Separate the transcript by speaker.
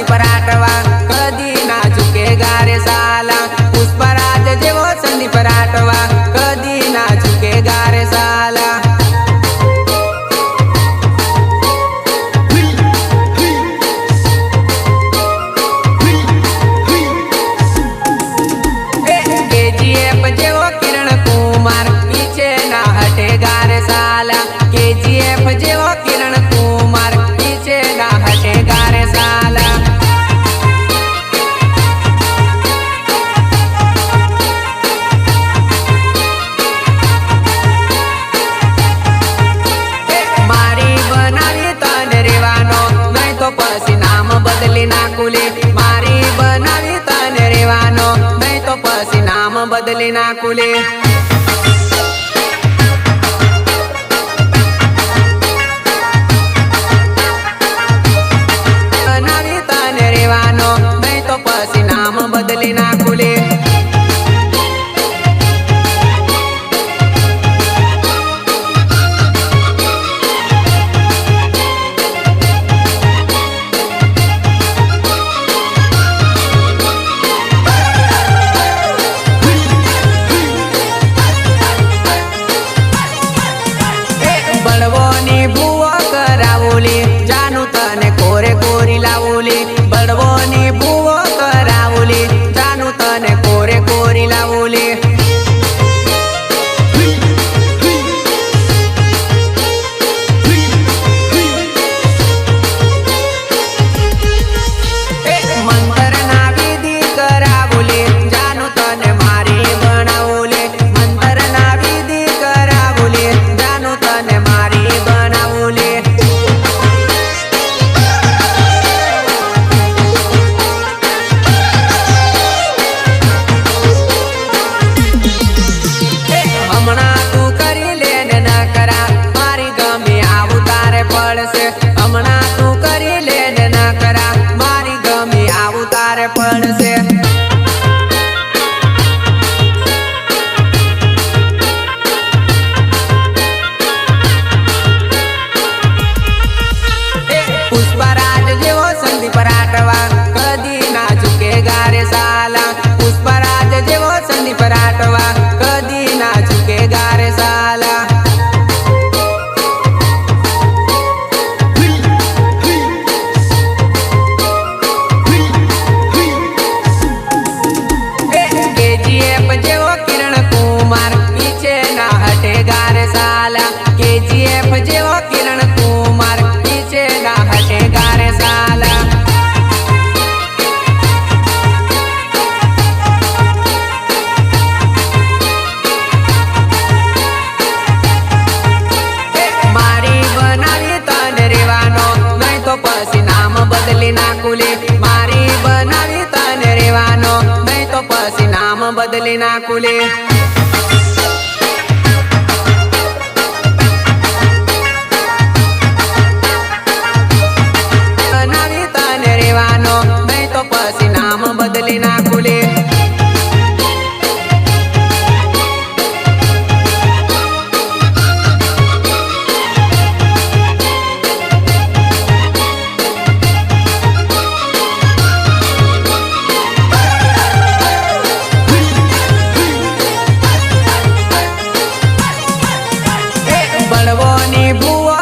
Speaker 1: संदीप राठवा कधी ना झुकेगा रे साला। पुष्पराज जेवो संदीप राठवा कधी ना झुकेगा रे साला। KGF जेवो किरण कुमार पीछे ना हटेगा रे साला। KGF जेवो किरण कुमार पीछे ना हटेगा रे साला। मारी बनावी तने रेवानो नहीं तो पसी नाम बदली ना कुले। मारी बनावी तने रेवानो नहीं तो पसी नाम बदली ना कुले। बनावी तने रेवानो नहीं तो पसी नाम बदली ना कुले। बड़वोनी भूवो करावोली जानू तने कोरे कोरी लावोली। बड़वोनी भूवो करावोली जानू तने कोरे कोरी लावोली। मंत्र ना विधि करावोली जानू तने मारी बनावोली। मंत्र ना विधि करावोली जानू तने मारी बनावोली। हमणा तू करी लेने न करा मारी गमी आव तारे पड़से। हमणा तू करी लेने न करा मारी गमी आव तारे पड़से। पुष्पराज जेवो संदीप राठवा कधी ना झुकेगा रे साला। पुष्पराज जेवो संदीप राठवा कधी ना झुकेगा रे साला। KGF जेवो किरण कुमार पीछे ना हटेगा रे साला। KGF जेवो किरण कुमार पीछे ना हटेगा रे साला। मारी बनावी तने रेवानो नहीं तो पसी नाम बदली ना कुले। मारी बनावी तने रेवानो नहीं तो पसी नाम बदली ना कुले। बनावी तने रेवानो नहीं तो पसी नाम बदली ना कुले। बड़वोनी भूवो